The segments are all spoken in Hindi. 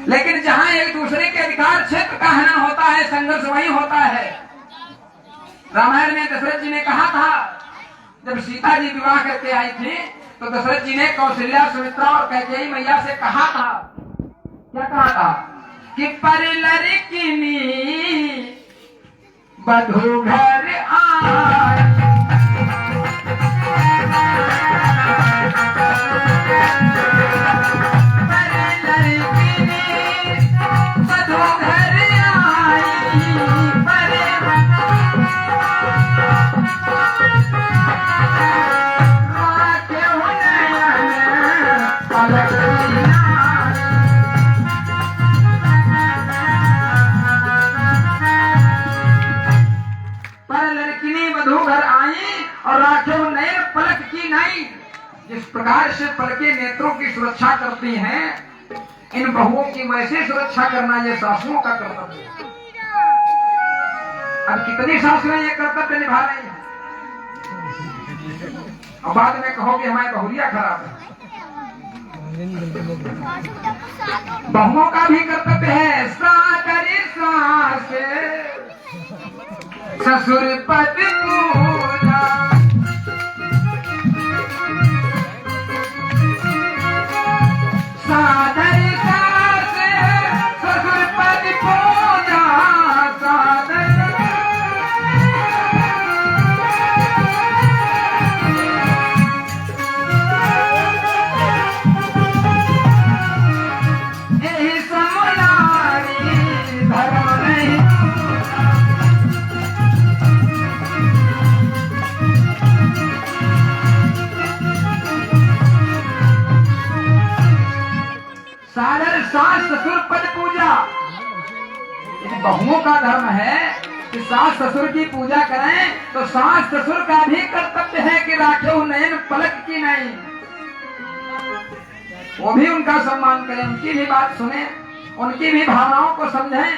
लेकिन जहां एक दूसरे के अधिकार क्षेत्र का हनन होता है, संघर्ष वही होता है। रामायण में दशरथ जी ने कहा था, जब सीता जी विवाह करके आई थी तो दशरथ जी ने कौशल्या, सुमित्रा और कैकेयी मैया से कहा था, क्या कहा था कि पर लड़किनी बधू घर आए, जिस प्रकार से पलके नेत्रों की सुरक्षा करती हैं, इन बहुओं की वैसे सुरक्षा करना ये सासुओं का कर्तव्य है। अब कितनी सासुएं ये कर्तव्य निभा रही हैं, और बाद में कहोगे हमारी बहुरिया खराब है। बहुओं का भी कर्तव्य है, सादरी सास ससुर पद पूजा, सादरी सास ससुर पद पूजा, यही समनारी धर्म नहीं। सादर सास ससुर पद पूजा, बहुओं का धर्म है कि सास ससुर की पूजा करें, तो सास ससुर का भी कर्तव्य है कि राखे नयन पलक की नहीं, वो भी उनका सम्मान करें, उनकी भी बात सुने, उनकी भी भावनाओं को समझें।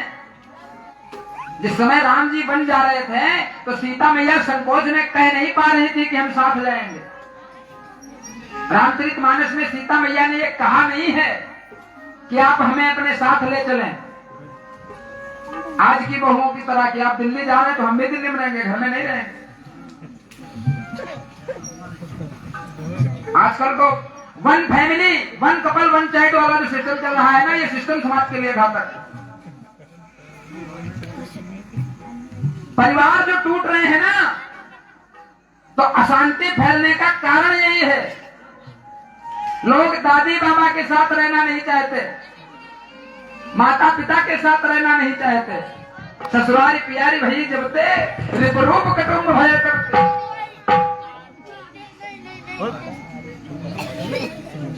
जिस समय राम जी बन जा रहे थे तो सीता मैया संकोच में कह नहीं पा रही थी कि हम साथ जाएंगे। रामचरितमानस में सीता मैया ने ये कहा नहीं है कि आप हमें अपने साथ ले चलें, आज की बहुओं की तरह कि आप दिल्ली जा रहे हैं तो हम भी दिल्ली में रहेंगे, घर में नहीं रहेंगे। आजकल तो one family one couple one child वाला जो सिस्टम चल रहा है ना, ये सिस्टम समाज के लिए घातक। परिवार जो टूट रहे हैं ना, तो अशांति फैलने का कारण यही है। लोग दादी बाबा के साथ रहना नहीं चाहते, माता पिता के साथ रहना नहीं चाहते, ससुरारी प्यारी भई जबते रिपरूप कुटुंब भय करते।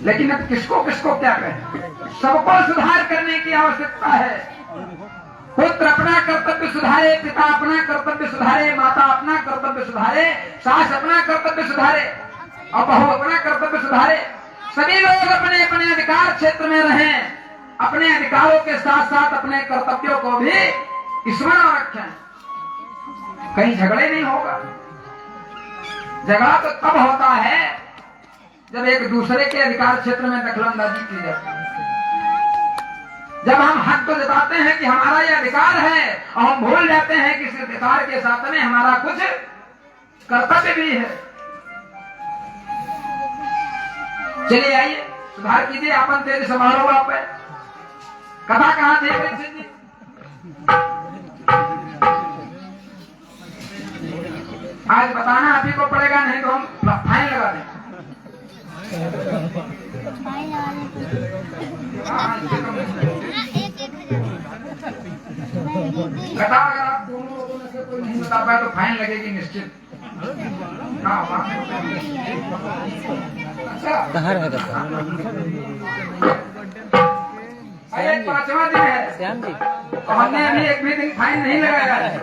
लेकिन अब किसको किसको क्या कहें, सबको सुधार करने की आवश्यकता है। पुत्र अपना कर्तव्य सुधारे, पिता अपना कर्तव्य सुधारे, माता अपना कर्तव्य सुधारे, सास अपना कर्तव्य सुधारे और बहू अपना कर्तव्य सुधारे। सभी लोग अपने अपने अधिकार क्षेत्र में रहें, अपने अधिकारों के साथ साथ अपने कर्तव्यों को भी स्मरण रखें, कहीं झगड़े नहीं होगा। झगड़ा तो तब होता है जब एक दूसरे के अधिकार क्षेत्र में दखलंदाजी की जाती है। जब हम हक तो जताते हैं कि हमारा ये अधिकार है और हम भूल जाते हैं कि इस अधिकार के साथ में हमारा कुछ कर्तव्य भी है। चलिए आइए सुधार कीजिए, अपन तेज समारोह आप कथा कहाँ थे जी? आज बताना आप ही को पड़ेगा, नहीं तो हम फाइन लगा दें। कथा अगर आप दोनों लोगों में से कोई नहीं बता पाए तो फाइन लगेगी निश्चित। कहाँ रहेगा सर? 5वां दिन है श्याम जी, तो हमने अभी एक भी दिन फाइन नहीं लगाया है।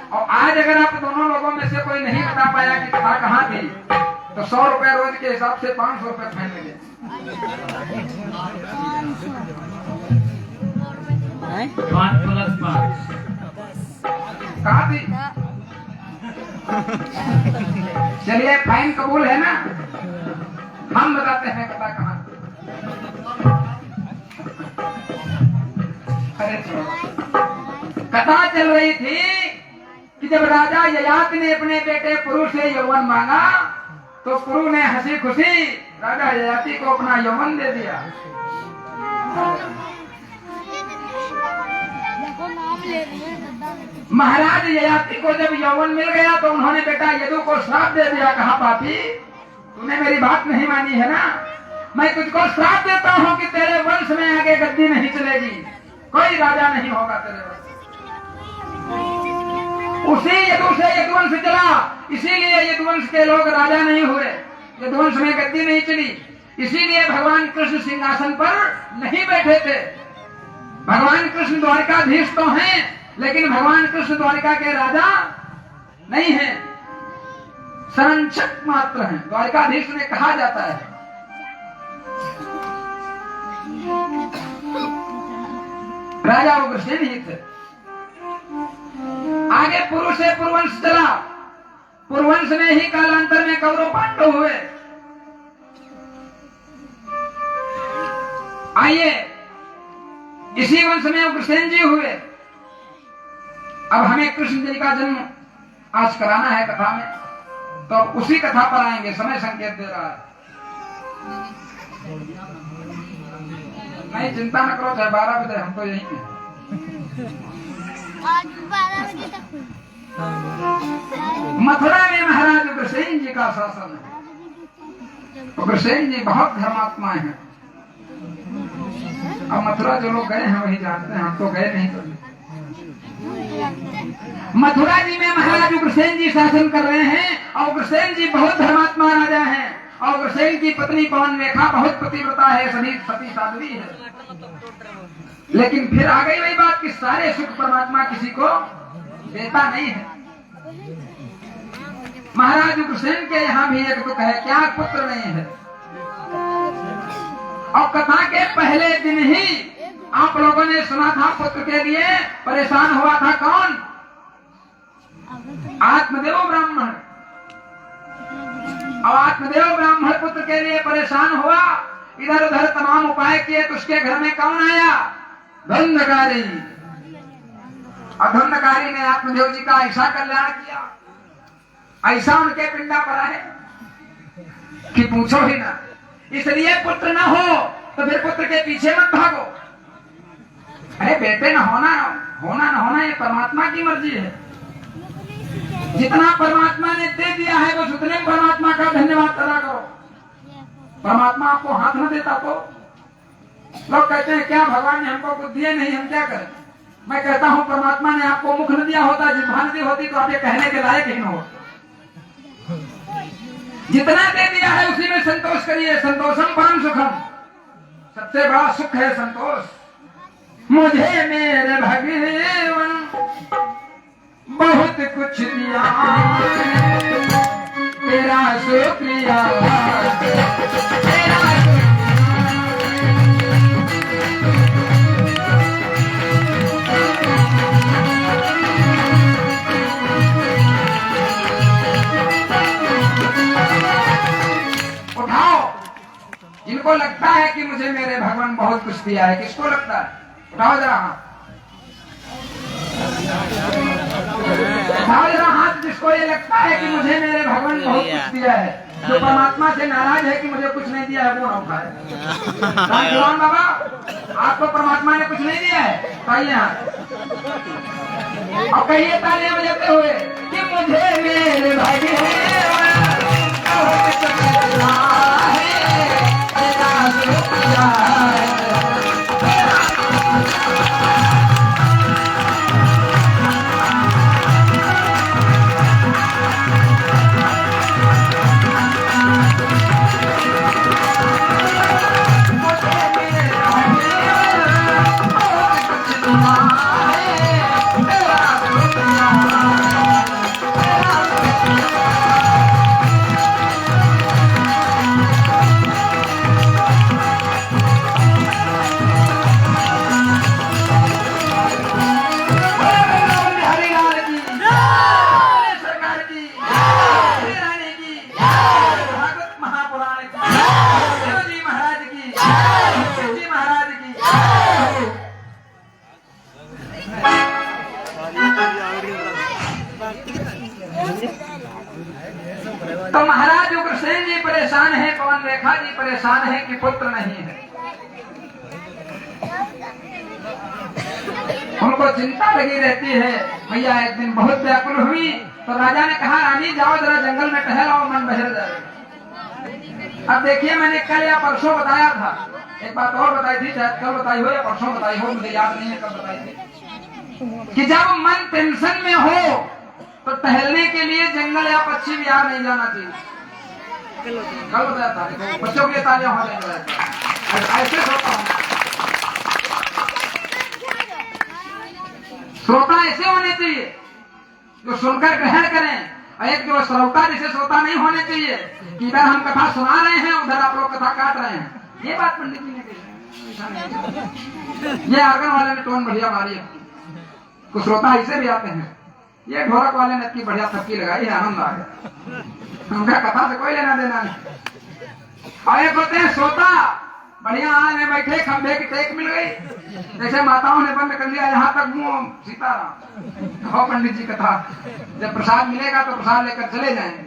और आज अगर आप दोनों लोगों में से कोई नहीं बता पाया कि कथा कहाँ थी, तो 100 रुपए रोज के हिसाब से 500 रुपए फाइन लगे। कहाँ थी? चलिए फाइन कबूल है ना, हम बताते हैं कथा कहाँ। अरे कथा चल रही थी कि जब राजा ययाति ने अपने बेटे पुरु से यौवन मांगा तो पुरु ने हंसी खुशी राजा ययाति को अपना यौवन दे दिया। महाराज ययाति को जब यौवन मिल गया तो उन्होंने बेटा यदु को श्राप दे दिया। कहा पापी तूने मेरी बात नहीं मानी है ना, मैं तुझको श्राप देता हूँ कि तेरे वंश में आगे गद्दी नहीं चलेगी, कोई राजा नहीं होगा तेरे वंश। उसी यदु से यदुवंश चला, इसीलिए यदुवंश के लोग राजा नहीं हुए, यदुवंश में गद्दी नहीं चली, इसीलिए भगवान कृष्ण सिंहासन पर नहीं बैठे थे। भगवान कृष्ण द्वारकाधीश तो हैं, लेकिन भगवान कृष्ण द्वारिका के राजा नहीं हैं, संरक्षक मात्र हैं। द्वारकाधीश ने कहा जाता है। राजा उग्रसेन ही थे। आगे पुरु से पुरवंश चला, पुरवंश में ही कालांतर में कौरव पांडव हुए। आइए इसी वंश में उग्रसेन जी हुए। अब हमें कृष्ण जी का जन्म आज कराना है कथा में, तो उसी कथा पर आएंगे। समय संकेत दे रहा है, नहीं चिंता न करो, चाहे 12 बजे हम तो यहीं हैं। आज 12 बजे तक मथुरा में महाराज उग्रसेन जी का शासन है। उग्रसेन जी बहुत धर्मात्माएं हैं। अब मथुरा जो लोग गए हैं वही जानते हैं, हम तो गए नहीं। तो मथुरा जी में महाराज उग्रसेन जी शासन कर रहे हैं और उग्रसेन जी बहुत धर्मात्मा राजा हैं। और उग्रसेन की पत्नी पवन रेखा बहुत पतिव्रता है, सती साध्वी है। लेकिन फिर आ गई वही बात कि सारे सुख परमात्मा किसी को देता नहीं है। महाराज उग्रसेन के यहाँ भी एक दुख है, क्या पुत्र नहीं है। और कथा के पहले दिन ही आप लोगों ने सुना था पुत्र के लिए परेशान हुआ था कौन? आत्मदेव ब्राह्मण। और आत्मदेव ब्राह्मण पुत्र के लिए परेशान हुआ, इधर उधर तमाम उपाय किए तो उसके घर में कौन आया? धन्वकारी। और धन्वकारी ने आत्मदेव जी का ऐसा कल्याण किया, ऐसा उनके पिंडा पर है कि पूछो ही ना। इसलिए पुत्र न हो तो फिर पुत्र के पीछे मत भागो। अरे बेटे न होना न होना ये परमात्मा की मर्जी है। जितना परमात्मा ने दे दिया है बस उतने परमात्मा का धन्यवाद अदा करो। परमात्मा आपको हाथ न देता तो लोग कहते हैं क्या भगवान ने हमको कुछ दिए नहीं, हम क्या करें। मैं कहता हूँ परमात्मा ने आपको मुख न दिया होता, जिह्वा न दी होती तो आप ये कहने के लायक ही न हो। जितना दे दिया है उसी में संतोष करिए। संतोषम परम सुखम, सबसे बड़ा सुख है संतोष। मुझे मेरे भगवान बहुत कुछ दिया, तेरा शुक्रिया तेरा उठाओ। जिनको लगता है कि मुझे मेरे भगवान बहुत कुछ दिया है, किसको लगता है? उठाओ जरा हाथ, उठाओ जरा हाथ जिसको ये लगता है कि मुझे मेरे भगवान बहुत कुछ दिया है। जो परमात्मा से नाराज है कि मुझे कुछ नहीं दिया है वो ना उठाए। राम बाबा आपको परमात्मा ने कुछ नहीं दिया है, कहिए हाथ और कहिए तालियां बजाते हुए कि मुझे मेरे भगवान बहुत कुछ दिया है, तेरा शुक्रिया है। रेखा जी परेशान है कि पुत्र नहीं है। उनको चिंता लगी रहती है। मैया एक दिन बहुत व्याकुल हुई तो राजा ने कहा, रानी जाओ जरा जंगल में टहल आओ, मन बहल जाए। अब देखिए, मैंने कल या परसों बताया था, एक बात और बताई थी, शायद कल बताई हो या परसों बताई हो, मुझे याद नहीं है कब बताई थी, कि जब मन टेंशन में हो तो टहलने के लिए जंगल या पक्षी विहार नहीं जाना चाहिए। कल बताया था, बच्चों के लिए तालियां हो जाएंगे। ऐसे श्रोता ऐसे होने चाहिए जो सुनकर ग्रहण करें, और एक जो श्रोता जैसे श्रोता नहीं होने चाहिए कि इधर हम कथा सुना रहे हैं उधर आप लोग कथा काट रहे हैं। ये बात पंडित जी ने कही। ये आर्गन वाले ने टोन बढ़िया मारी है, कुछ श्रोता ऐसे भी आते हैं। ये ढोलक वाले ने इतनी बढ़िया थपकी लगाई है, आनंद आ गया। उनका कथा से कोई लेना देना नहीं। और एक होते हैं श्रोता, बढ़िया आने में बैठे, खंभे की टेक मिल गई, जैसे माताओं ने बंद कर लिया यहाँ तक मुंह सीताराम। हो पंडित जी कथा, जब प्रसाद मिलेगा तो प्रसाद लेकर चले जाएंगे।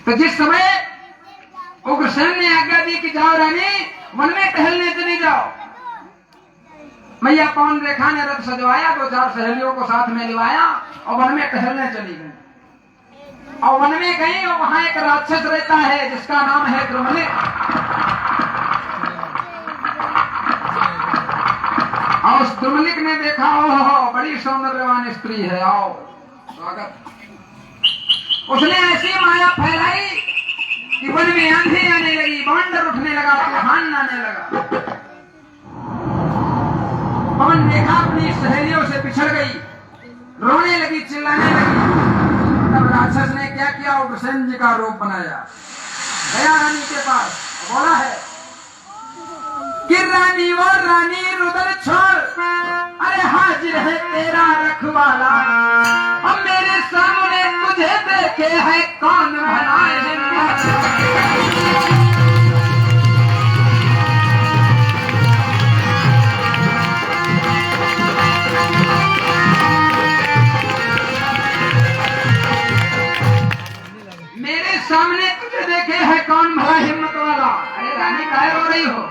तो जिस समय उग्रसेन ने आज्ञा दी कि जाओ रानी वन में टहलने चली जाओ, मैया पवन रेखा ने रथ सजवाया, 2-4 सहेलियों को साथ में लिवाया और वन में टहलने चली गई। और वन में गई और वहां एक राक्षस रहता है जिसका नाम है द्रुमलिक। और उस द्रुमलिक ने देखा, ओहो बड़ी सौंदर्यवान स्त्री है, आओ स्वागत। उसने ऐसी माया फैलाई कि वन में आंधी आने लगी, बवंडर उठने लगा, तूफान आने लगा। पवन रेखा अपनी सहेलियों से पिछड़ गई, रोने लगी, चिल्लाने लगी। तब राक्षस ने क्या किया, उग्रसेन जी का रूप बनाया, गया रानी के पास, बोला है कि रानी वो रानी रुदन छोड़, अरे हाजिर है तेरा रखवाला, अब मेरे सामने तुझे देखे है कौन भला। मेरे सामने तुझे देखे है कौन भला हिम्मत वाला। अरे रानी काहे रो रही हो,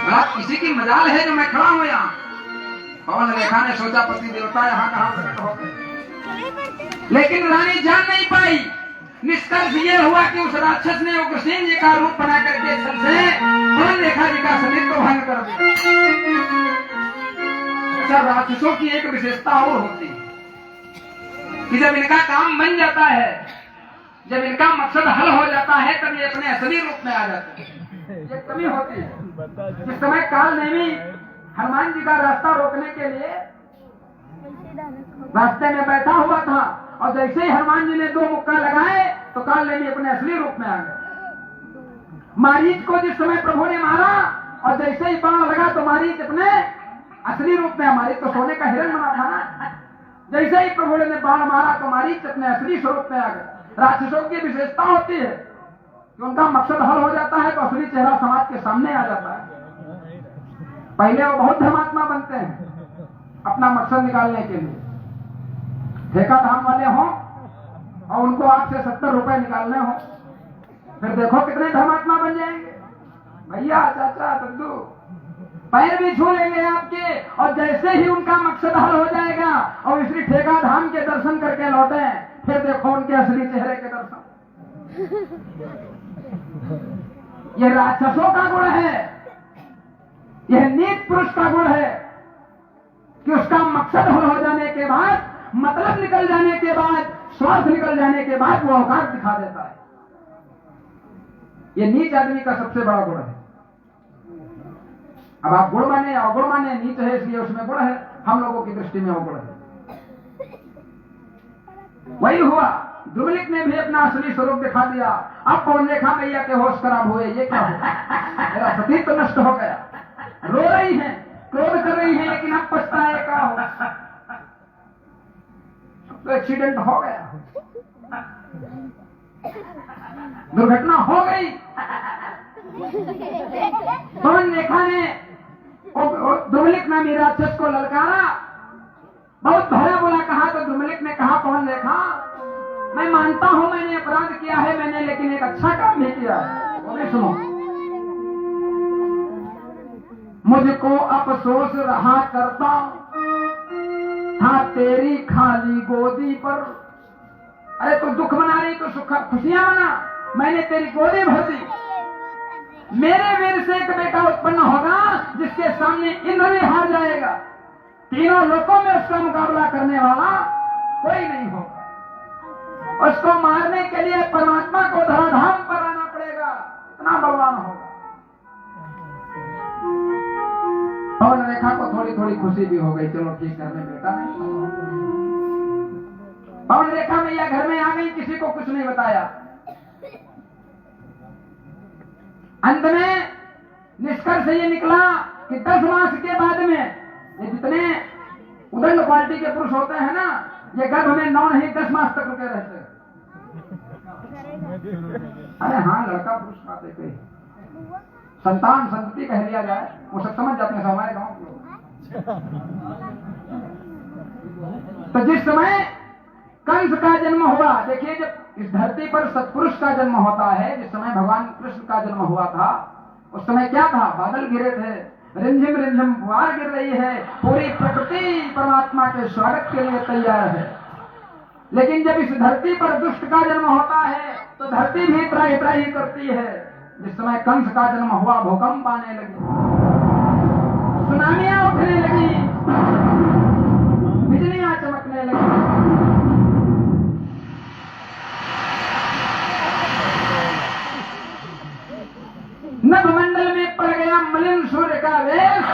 भला किसी की मजाल है जो मैं खड़ा हूं यहाँ। पवन रेखा ने सोचा पति देवता यहाँ कहाँ प्रकट हो गए, लेकिन रानी जान नहीं पाई। निष्कर्ष ये हुआ कि उस राक्षस ने उग्रसेन जी का रूप बना करके छल से पवन रेखा जी का शरीर को भंग कर दिया। अच्छा, राक्षसों की एक विशेषता और होती है कि जब इनका काम बन जाता है, जब इनका मकसद हल हो जाता है, तब ये अपने असली रूप में आ जाते हैं। ये कमी होती है। जिस समय काल नेमी हनुमान जी का रास्ता रोकने के लिए रास्ते में बैठा हुआ था, और जैसे ही हनुमान जी ने 2 मुक्का लगाए तो काल नेमी अपने असली रूप में आ गए। मारीच को जिस समय प्रभु ने मारा और जैसे ही बाण लगा तो मारीच अपने असली रूप में, मारीच तो सोने का हिरण बना था ना, जैसे ही प्रभु ने बाण मारा तो मारीच अपने असली स्वरूप में आ गए। राक्षसों की विशेषता होती है कि उनका मकसद हल हो जाता है तो असली चेहरा समाज के सामने आ जाता है। पहले वो बहुत धर्मात्मा बनते हैं अपना मकसद निकालने के लिए, ठेका धाम वाले हों और उनको आपसे 70 रुपए निकालने हो, फिर देखो कितने धर्मात्मा बन जाएंगे। भैया चाचा दद्दू पैर भी छू लेंगे आपके, और जैसे ही उनका मकसद हल हो जाएगा और इसी ठेका धाम के दर्शन करके लौटे, फिर देखो उनके असली चेहरे के दर्शन। यह राक्षसों का गुण है, यह नीच पुरुष का गुण है कि उसका मकसद हल हो जाने के बाद, मतलब निकल जाने के बाद, स्वार्थ निकल जाने के बाद वो औकात दिखा देता है। यह नीच आदमी का सबसे बड़ा गुण है। अब आप गुण माने या अवगुण माने, नीच है इसलिए उसमें गुण है, हम लोगों की दृष्टि में अवगुण है। वही हुआ, द्रुमलिक ने भी अपना असली स्वरूप दिखा दिया। अब पवन रेखा मैया के होश खराब हुए, ये क्या हुआ, मेरा सती तो नष्ट हो गया। रो रही हैं, क्रोध कर रही हैं, लेकिन अब पछताए क्या हो, तो एक्सीडेंट हो गया, दुर्घटना हो गई। पवन रेखा ने द्रुमलिक नामी राक्षस को ललकारा, बहुत भरा बोला कहा तो द्रुमलिक ने कहा पवन रेखा मैं मानता हूं मैंने अपराध किया है मैंने लेकिन एक अच्छा काम भी किया है। बोले सुनो मुझको अफसोस रहा करता था तेरी खाली गोदी पर। अरे तू दुख मना रही तो सुख खुशियां मना, मैंने तेरी गोदी भर दी। मेरे वीर से एक बेटा उत्पन्न होगा जिसके सामने इंद्र भी हार जाएगा, तीनों लोकों में उसका मुकाबला करने वाला कोई नहीं होगा। उसको मारने के लिए परमात्मा को धराधाम पर आना पड़ेगा, इतना बलवान होगा। पवन रेखा को थोड़ी थोड़ी खुशी भी हो गई, चलो ठीक करने बेटा नहीं। पवन रेखा मैया घर में आ गई, किसी को कुछ नहीं बताया। अंत में निष्कर्ष ये निकला कि 10 मास के बाद में ये जितने उदंड क्वालिटी के पुरुष होते हैं ना, ये गर्भ में 9 नहीं 10 मास तक रुके रहते हैं। अरे हाँ लड़का पुरुष पाते कोई संतान संतति कह लिया जाए वो सब समझ जाते हैं हमारे गांव के लोग। तो जिस समय कंस का जन्म हुआ, देखिए जब इस धरती पर सत्पुरुष का जन्म होता है, जिस समय भगवान कृष्ण का जन्म हुआ था उस समय क्या था, बादल गिरे थे, रिमझिम रिमझिम फुहार गिर रही है, पूरी प्रकृति परमात्मा के स्वागत के लिए तैयार है। लेकिन जब इस धरती पर दुष्ट का जन्म होता है तो धरती भी त्राही त्राही करती है। जिस समय कंस का जन्म हुआ भूकंप आने लगी, सुनामियां उठने लगी, बिजलियां चमकने लगी। नभमंडल में पड़ गया मलिन सूर्य का वेश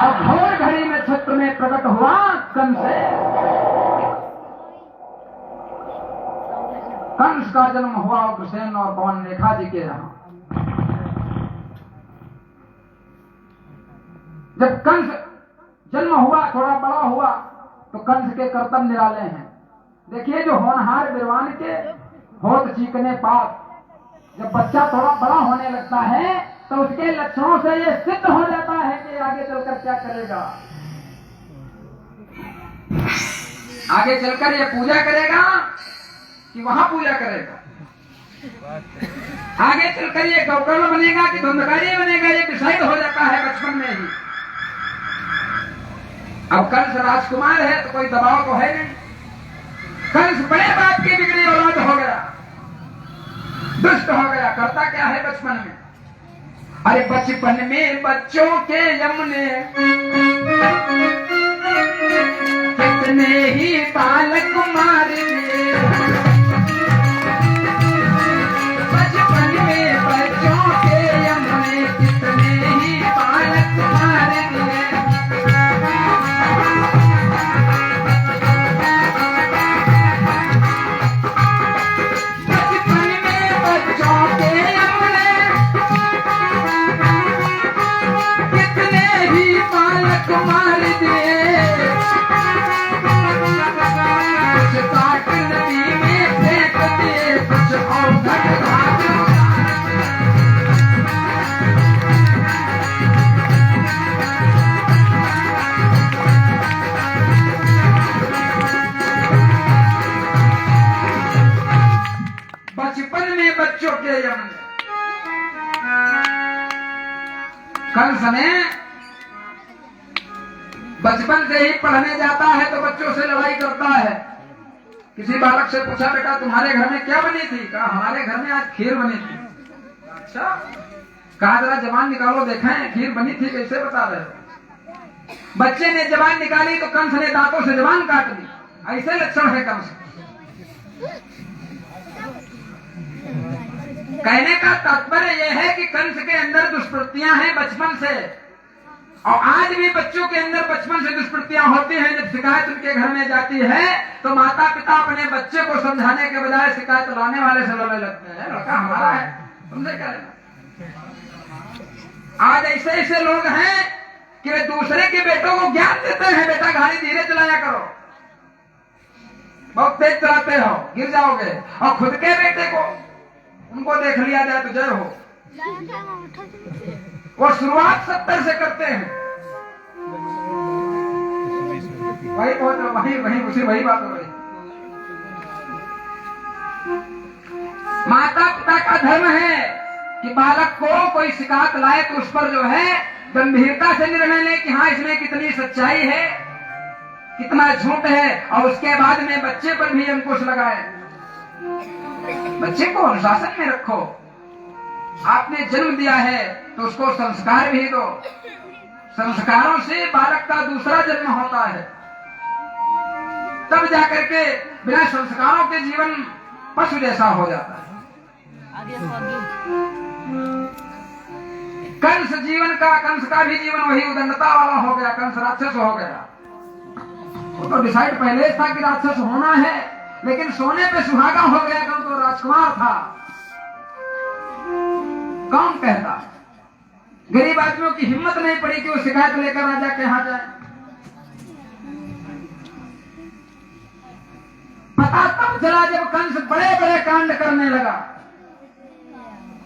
और घोर घड़ी में छत्र में प्रकट हुआ कंस। कंस का जन्म हुआ उग्रसेन और पवन रेखा जी के यहाँ। जब कंस जन्म हुआ थोड़ा बड़ा हुआ तो कंस के कर्तव्य निराले हैं। देखिए जो होनहार विद्वान के होत चीकने पाप, जब बच्चा थोड़ा बड़ा होने लगता है तो उसके लक्षणों से ये सिद्ध हो जाता है कि आगे चलकर क्या करेगा। आगे चलकर ये पूजा करेगा कि वहां पूजा करेगा, आगे चलकर ये गौकर्ण बनेगा कि धुंधकारी बनेगा, ये डिसाइड हो जाता है बचपन में ही। अब कंस राजकुमार है तो कोई दबाव तो है नहीं। कंस बड़े बाप की बिगड़ी औलाद हो गया, दुष्ट हो गया। करता क्या है बचपन में, अरे बचपन में बच्चों के यमुने कितने ही बालक मार दिए। बचपन में बच्चों के यमुने कितने ही बालक मार दिए। बचपन में बच्चों के यमुने कितने ही बालक मार दिए। कुछ काट नदी में फेंक दिए, कुछ औघड़ घाट। बचपन में बच्चों के यमुने। कंस में बचपन से ही पढ़ने जाता है तो बच्चों से लड़ाई करता है। किसी बालक से पूछा बेटा तुम्हारे घर में क्या बनी थी, कहा हमारे घर में आज खीर बनी थी। अच्छा, कहा जरा जबान निकालो देखें खीर बनी थी कैसे बता रहे हो। बच्चे ने जबान निकाली तो कंस ने दांतों से जबान काट दी। ऐसे लक्षण है कंस। कहने का तात्पर्य यह है कि कंस के अंदर दुष्प्रवृत्तियां हैं बचपन से, और आज भी बच्चों के अंदर बचपन से दुष्प्रवृत्तियां होती हैं। जब शिकायत उनके घर में जाती है तो माता पिता अपने बच्चे को समझाने के बजाय शिकायत लाने वाले से लड़ने लगते हैं, लड़का हमारा है तुमसे क्या लेना। आज ऐसे ऐसे लोग हैं कि वे दूसरे के बेटों को ज्ञान देते हैं, बेटा गाड़ी धीरे चलाया करो, बहुत तेज चलाते हो गिर जाओगे, और खुद के बेटे को उनको देख लिया जाए तो जय हो। वो शुरुआत 70 से करते हैं। वही पहुंच वही वही उसे वही बात हो रही। माता पिता का धर्म है कि बालक को कोई शिकायत लाए तो उस पर जो है गंभीरता से निर्णय ले कि हाँ इसमें कितनी सच्चाई है, कितना झूठ है, और उसके बाद में बच्चे पर भी अंकुश लगाए। बच्चे को अनुशासन में रखो। आपने जन्म दिया है तो उसको संस्कार भी दो। संस्कारों से बालक का दूसरा जन्म होता है, तब जाकर के बिना संस्कारों के जीवन पशु जैसा हो जाता है। कंस का भी जीवन वही उदंडता वाला हो गया। कंस राक्षस हो गया। वो तो डिसाइड पहले था कि राक्षस होना है, लेकिन सोने पे सुहागा हो गया। कंस तो राजकुमार था। कौन कहता? गरीब आदमियों की हिम्मत नहीं पड़ी कि वो शिकायत लेकर राजा के यहाँ जाए। पता तब चला जब कंस बड़े बड़े कांड करने लगा,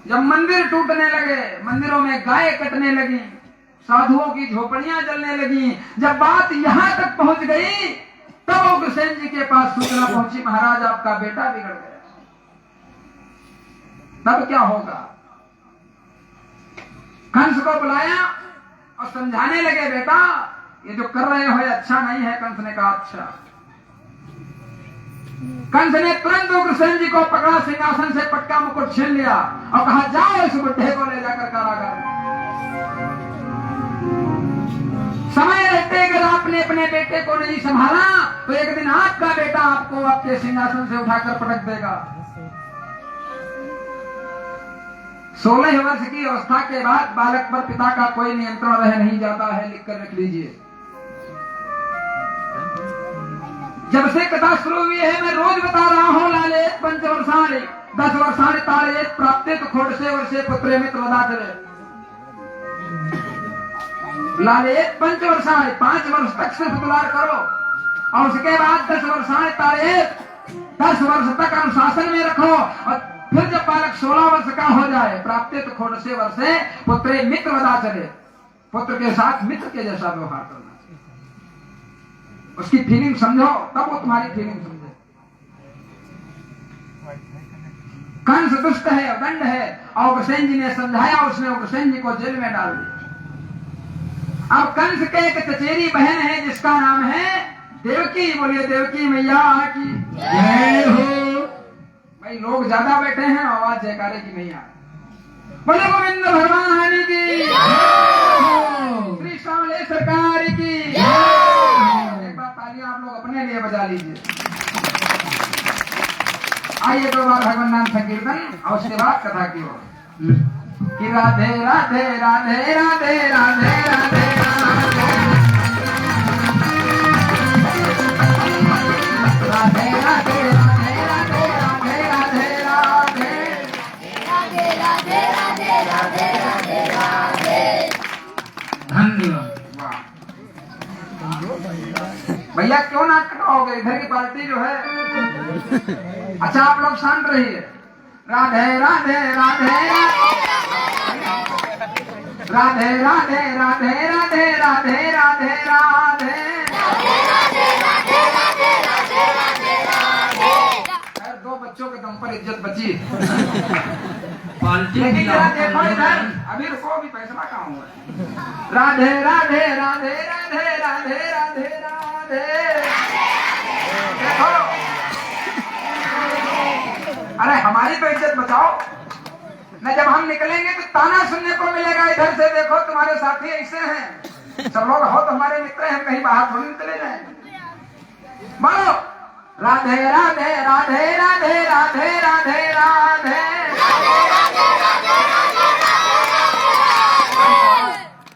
जब मंदिर टूटने लगे, मंदिरों में गाय कटने लगी, साधुओं की झोपड़ियां जलने लगी। जब बात यहां तक पहुंच गई तब उग्रसेन जी के पास सूचना पहुंची, महाराज आपका बेटा बिगड़ गया। तब क्या होगा? कंस को बुलाया और समझाने लगे, बेटा ये जो कर रहे हो अच्छा नहीं है। कंस ने कहा अच्छा। कंस ने तुरंत उग्रसेन जी को पकड़ा, सिंहासन से पटका मुकुट छीन लिया और कहा जाओ इस बुढ़े को ले जाकर कारागार। समय रहते अगर आपने अपने बेटे को नहीं संभाला तो एक दिन आपका बेटा आपको आपके सिंहासन से उठाकर पटक देगा। 16 वर्ष की अवस्था के बाद बालक पर पिता का कोई नियंत्रण रह नहीं जाता है। लिखकर रख लीजिए। जब से कथा शुरू हुई है मैं रोज बता रहा हूं, लाले पंचवर्षाणि 10 वर्षाणि ताड़े प्राप्ते तो खोड़से वर्षे पुत्रे मित्र वदाचरे। लाले पंचवर्षाणि 5 वर्ष तक सिर्फ दुलार करो और उसके बाद 10 वर्षाणि ताड़े 10 वर्ष तक अनुशासन में रखो, और फिर जब बालक 16 वर्ष का हो जाए प्राप्ते तो खोड़से वर्षे पुत्रे मित्र वदाचरे, पुत्र के साथ मित्र के जैसा व्यवहार करना। उसकी फीलिंग समझो तब वो तुम्हारी फीलिंग समझे। कंस दुष्ट है, दंड है, और उग्रसेन जी ने समझाया, उसने उग्रसेन जी को जेल में डाल दिया। अब कंस के एक चचेरी बहन है जिसका नाम है देवकी। बोलिए देवकी मैया की जय हो। भाई लोग ज्यादा बैठे हैं, आवाज जयकारे की नहीं आ रही। बोले गोविंद भगवान की, श्री श्यामले सरकार की। एक बार तालियां आप लोग अपने लिए बजा लीजिए। आइए 2 बार भगवान नाम संकीर्तन और उसके बाद कथा की ओर। कि राधे राधे राधे राधे राधे राधे राधे राधे राधे भैया क्यों नाच कटाओगे? इधर की पार्टी जो है। अच्छा आप लोग शांत रहिए। राधे राधे राधे राधे राधे राधे राधे राधे राधे राधे। दो बच्चों के दम पर इज्जत बची। लेकिन जरा देखो इधर, अभी रुको, अभी फैसला कहाँ हुआ है। राधे राधे राधे राधे राधे राधे राधे। देखो अरे हमारी तो इज्जत बचाओ न। जब हम निकलेंगे तो ताना सुनने को मिलेगा इधर से, देखो तुम्हारे साथी ऐसे हैं। सब लोग हो तो हमारे मित्र हैं, कहीं बाहर थोड़ी चले जाएंगे। बोलो राधे राधे राधे राधे राधे राधे राधे राधे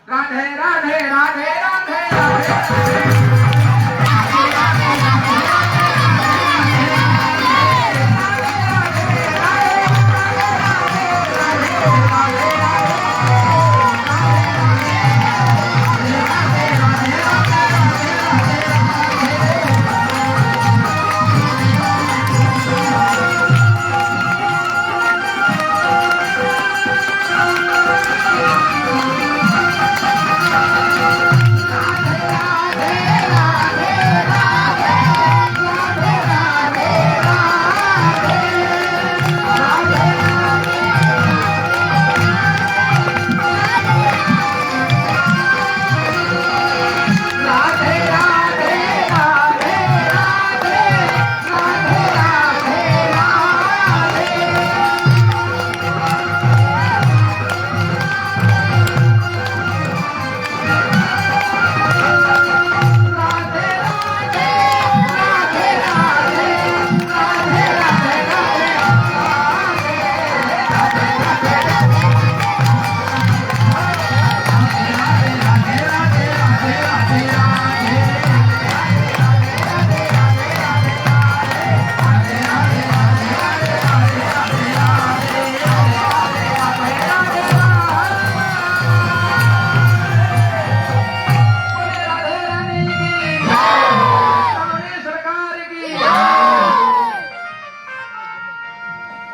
राधे राधे राधे राधे।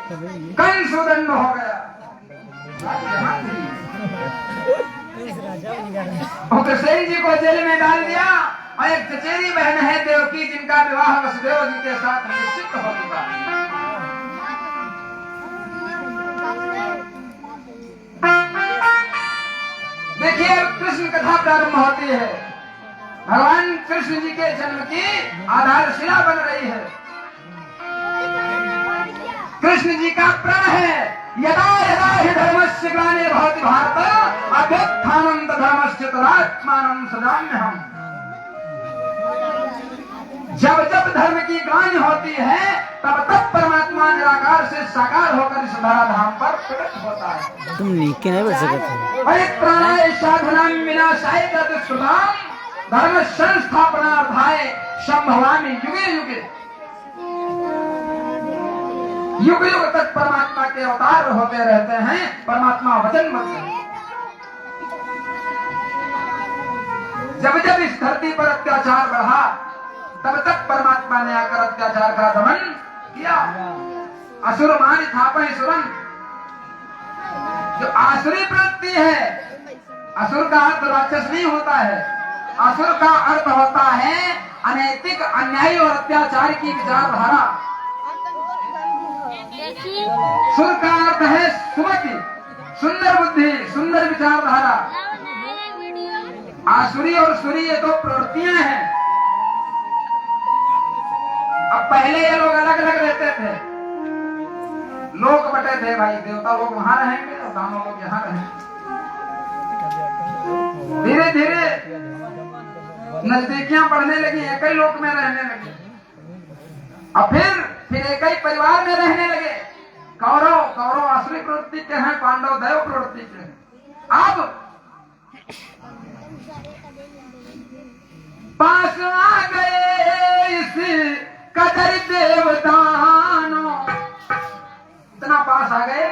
कंस उदंड हो गया। और कृष्ण जी को जेल में डाल दिया और एक चचेरी बहन है देवकी, जिनका विवाह वसुदेव जी के साथ निश्चित हो चुका। देखिए कृष्ण कथा प्रारंभ होती है। भगवान कृष्ण जी के जन्म की आधारशिला बन रही है। कृष्ण जी का प्रण है, यदा यदा हि धर्मस्य ग्लानिर् भवति भारत अभ्युत्थानं धर्मस्य तदात्मानं सदाम्यहम्। जब जब धर्म की ग्लानि होती है तब तब परमात्मा निराकार से साकार होकर इस धराधाम पर प्रकट होता है। तुम नीचे नहीं बढ़ सकते। परित्राणाय साधनाय विनाशाय च दुष्कृताम् धर्म संस्थापनार्थाय संभवामि युगे युगे। युग युग तक परमात्मा के अवतार होते रहते हैं, परमात्मा वचन बनते हैं। जब जब इस धरती पर अत्याचार बढ़ा तब तक परमात्मा ने आकर अत्याचार का दमन किया। असुर मान थापहि सुरन, जो आसुरी प्रवृत्ति है, असुर का अर्थ राक्षस नहीं होता है, असुर का अर्थ होता है अनैतिक, अन्यायी और अत्याचार की विचारधारा। सुर का अर्थ है सुमति, सुंदर बुद्धि, सुंदर विचारधारा। आसुरी और सुरी ये दो प्रवृत्तियां हैं। अब पहले ये लोग अलग अलग रहते थे, लोग बटे थे भाई, देवता लोग वहां रहेंगे और दानव लोग यहाँ रहेंगे। धीरे धीरे नजदीकियां बढ़ने लगी, एक ही लोक में रहने लगे और फिर एक ही परिवार में रहने लगे। कौरव आसुरी प्रवृत्ति के हैं, पांडव दैव प्रवृत्ति के हैं। अब पास आ गए इस कदर देवतानो, इतना पास आ गए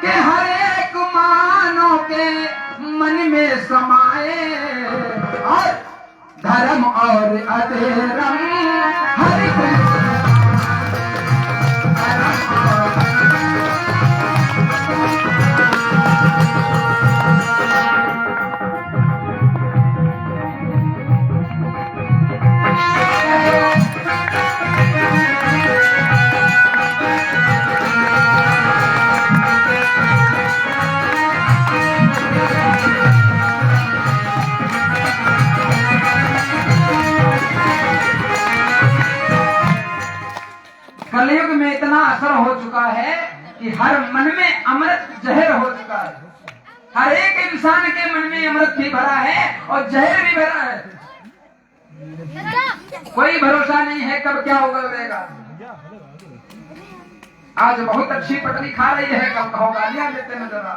कि हर एक मानव के मन में समाए और धर्म और अधर्म हर कलयुग में इतना असर हो चुका है कि हर मन में अमृत जहर हो चुका है। हर एक इंसान के मन में अमृत भी भरा है और जहर भी भरा है। कोई भरोसा नहीं है कब क्या उगलेगा। आज बहुत अच्छी पटरी खा रही है, कब कहो गालियां देते नजर आ।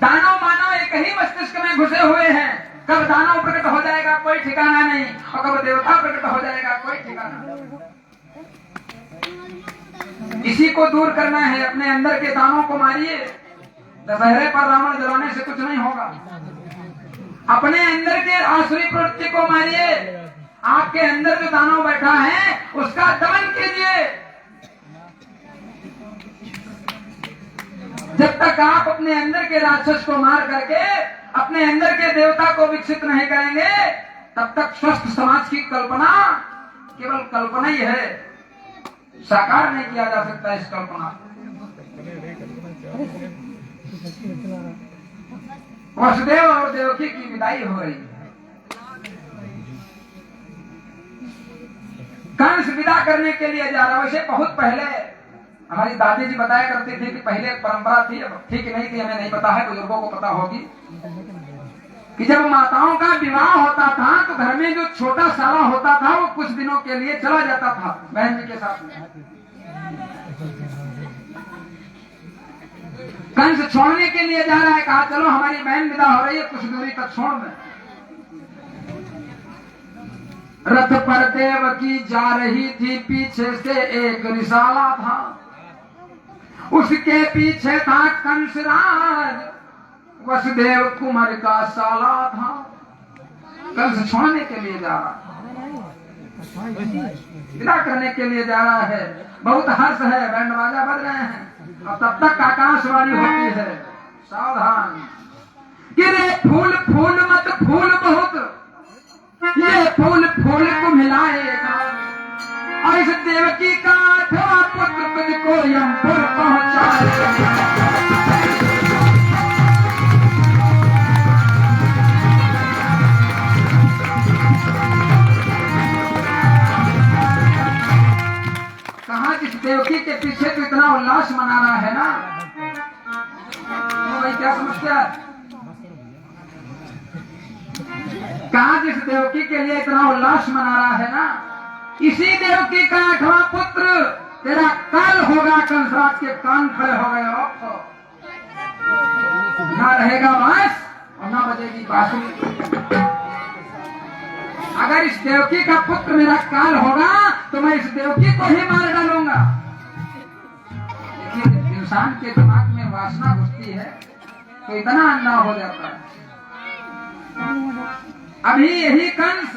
दानव मानव एक ही मस्तिष्क में घुसे हुए हैं, कब दानव प्रकट हो जाएगा कोई ठिकाना नहीं और कब देवता प्रकट हो जाएगा कोई ठिकाना नहीं। इसी को दूर करना है, अपने अंदर के दानों को मारिए। दशहरे पर रावण जलाने से कुछ नहीं होगा। अपने अंदर के आसुरी प्रवृत्ति को मारिए। आपके अंदर जो दानव बैठा है उसका दमन कीजिए। जब तक आप अपने अंदर के राक्षस को मार करके अपने अंदर के देवता को विकसित नहीं करेंगे तब तक स्वस्थ समाज की कल्पना केवल कल्पना ही है, साकार नहीं किया जा सकता इस कल्पना। वसुदेव और देवकी की विदाई हो रही है। कंस विदा करने के लिए जा रहा है। वैसे बहुत पहले हमारी दादी जी बताया करती थी कि पहले एक परंपरा थी, अब ठीक नहीं थी, हमें नहीं पता है, बुजुर्गों को पता होगी, कि जब माताओं का विवाह होता था तो घर में जो छोटा साला होता था वो कुछ दिनों के लिए चला जाता था बहन जी के साथ में। कंस छोड़ने के लिए जा रहा है, कहा चलो हमारी बहन विदा हो रही है, कुछ दूरी तक छोड़ दें। रथ पर देवकी जा रही थी, पीछे से एक रिसाला था, उसके पीछे था कंसराज, वसुदेव कुमार का साला था। कंस छोड़ने के लिए जा रहा था। विदा करने के लिए जा रहा है। बहुत हर्ष है, बैंड बाजा बज रहे हैं और तब तक आकाशवाणी होती है, सावधान कि रे फूल फूल मत फूल बहुत, ये फूल फूल को मिलाएगा और इस देवकी का आठवां पुत्र तुझको यमपुर पहुंचाएगा। कहा जिस देवकी के पीछे तो इतना उल्लास मना रहा है ना, तो भाई क्या समस्या है? कहा जिस देवकी के लिए इतना उल्लास मना रहा है ना, इसी देवकी का आठवां पुत्र तेरा काल होगा। कंसराज के कान खड़े हो गए, ना रहेगा बांस और ना बजेगी बांसुरी। अगर इस देवकी का पुत्र मेरा काल होगा तो मैं इस देवकी को ही मार डालूंगा। लेकिन इंसान के दिमाग में वासना घुसती है तो इतना अंधा हो जाता है। अभी यही कंस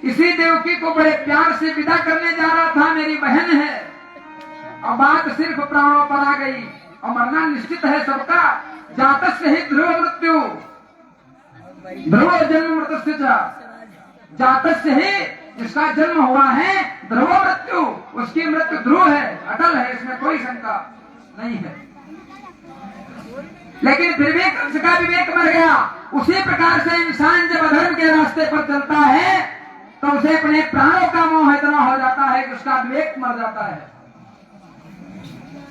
इसी देवकी को बड़े प्यार से विदा करने जा रहा था, मेरी बहन है, और बात सिर्फ प्राणों पर आ गई और मरना निश्चित है सबका। जातस्य ही ध्रुव मृत्यु, ध्रुव जन्म मृत्यु, जातस्य ही जिसका जन्म हुआ है ध्रुव मृत्यु, उसकी मृत्यु ध्रुव है, अटल है, इसमें कोई शंका नहीं है। लेकिन फिर भी कंस का विवेक मर गया। उसी प्रकार से इंसान जब अधर्म के रास्ते पर चलता है तो उसे अपने प्राणों का मोह इतना हो जाता है कि उसका विवेक मर जाता है।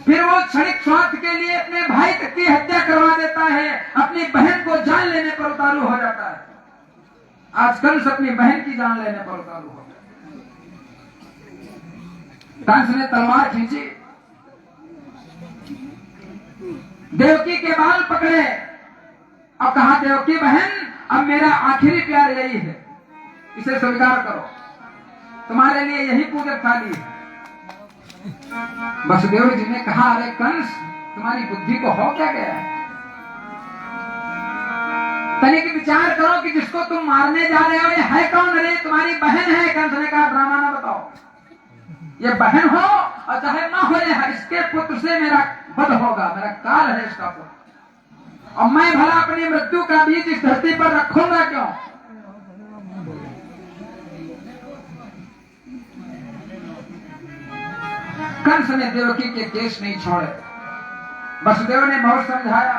फिर वो क्षणिक स्वार्थ के लिए अपने भाई तक की हत्या करवा देता है, अपनी बहन को जान लेने पर उतारू हो जाता है। आज कंस अपनी बहन की जान लेने पर उतारू हो गया। कंस ने तलवार खींची, देवकी के बाल पकड़े और कहा, देवकी बहन, अब मेरा आखिरी प्यार यही है, इसे स्वीकार करो, तुम्हारे लिए यही पूजक थाली है। वसुदेव जी ने कहा, अरे कंस, तुम्हारी बुद्धि को हो क्या गया है? तनिक विचार करो कि जिसको तुम मारने जा रहे हो ये है कौन? अरे तुम्हारी बहन है। कंस ने कहा, ड्रामा ना बताओ, ये बहन हो और चाहे मां हो, इसके पुत्र से मेरा वध होगा, मेरा काल है इसका पुत्र, और मैं भला अपनी मृत्यु का बीज इस धरती पर रखूंगा क्यों? कंस ने देवकी के केस नहीं छोड़े। वसुदेव ने बहुत समझाया।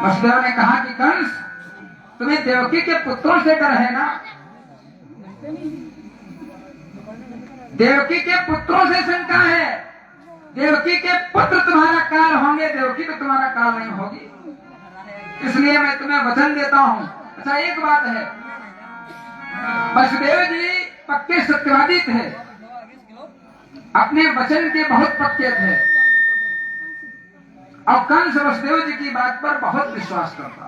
वसुदेव ने कहा कि कंस, तुम्हें देवकी के पुत्रों से डर है ना? देवकी के पुत्रों से शंका है। देवकी के पुत्र तुम्हारा काल होंगे, देवकी तो तुम्हारा काल नहीं होगी। इसलिए मैं तुम्हें वचन देता हूं। अच्छा, एक बात है, वसुदेव जी पक्के सत्यवादी थे, अपने वचन के बहुत पक्के थे, और कंस वसुदेव जी की बात पर बहुत विश्वास करता।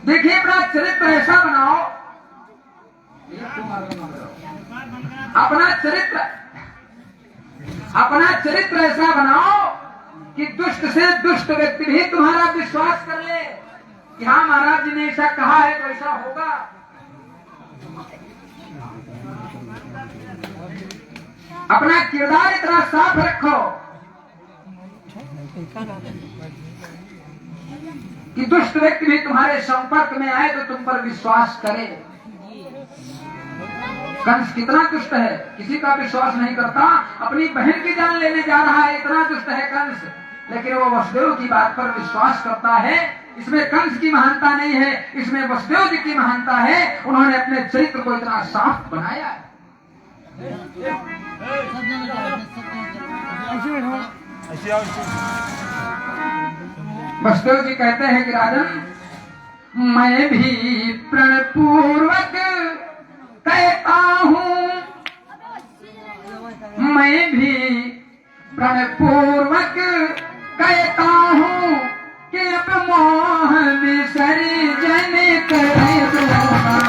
देखिए, अपना चरित्र ऐसा बनाओ, अपना चरित्र ऐसा बनाओ कि दुष्ट से दुष्ट व्यक्ति भी तुम्हारा विश्वास कर ले कि हाँ, महाराज जी ने ऐसा कहा है तो ऐसा होगा। अपना किरदार इतना साफ रखो कि दुष्ट व्यक्ति भी तुम्हारे संपर्क में आए तो तुम पर विश्वास करे। कंस कितना दुष्ट है, किसी का विश्वास नहीं करता, अपनी बहन की जान लेने जा रहा है, इतना दुष्ट है कंस। लेकिन वो वसुदेव की बात पर विश्वास करता है। इसमें कंस की महानता नहीं है, इसमें वसुदेव जी की महानता है। उन्होंने अपने चरित्र को इतना साफ बनाया है। वसुदेव जी कहते हैं कि राजन, मैं भी प्रणपूर्वक कहता हूँ, मैं भी प्रणपूर्वक कहता हूँ कि अब मोह विसर्जन कर दूंगा।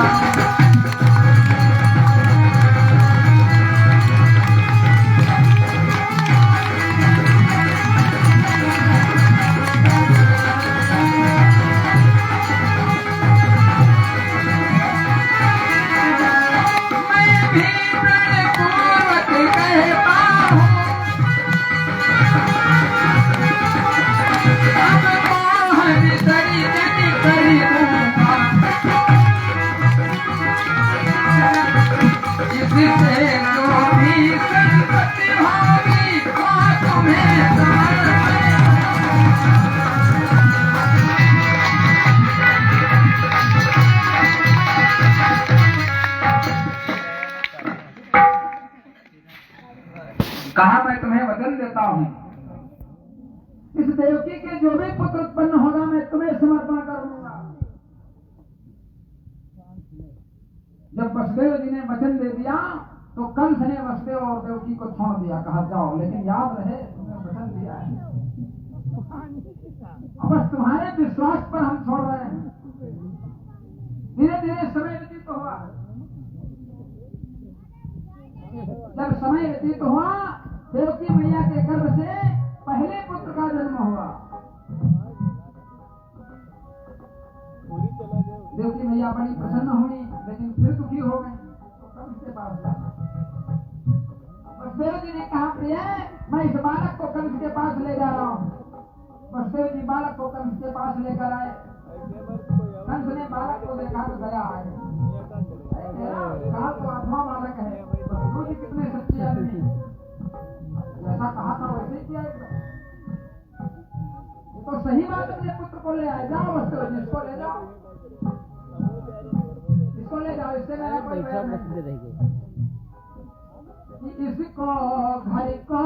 जो भी संपत्ति होगी वहाँ तुम्हें समर्पित। कहा मैं तुम्हें वचन देता हूं, इस देवकी के जो भी पुत्र उत्पन्न होगा मैं तुम्हें समर्पण कर दूंगा। जब वसुदेव जी ने वचन दे दिया तो कंस ने वसुदेव और देवकी को छोड़ दिया, कहा जाओ, लेकिन याद रहे तुम्हें वचन दिया है, अब बस तुम्हारे विश्वास पर हम छोड़ रहे हैं। धीरे धीरे समय व्यतीत हुआ, जब समय व्यतीत हुआ देवकी मैया के गर्भ से पहले पुत्र का जन्म हुआ। देवकी मैया बड़ी प्रसन्न हुई, लेकिन फिर दुखी हो गई तो कंस के पास गया। वसुदेव जी ने कहा, प्रिय मैं इस बालक को कंस के पास ले जा रहा हूँ। वसुदेव जी बालक को कंस के पास लेकर आए। कंस ने बालक को देखा तो दया आए, कहा तो आत्मा बालक है, वसुदेव जी कितने सच्चे आदमी, जैसा कहा था वैसे किया। तो सही बात अपने पुत्र को ले आए, जाओ वसुदेव जी इसको ले जाओ, इसको ले जाओ, इससे मेरा कोई बैर नहीं। इसको घर को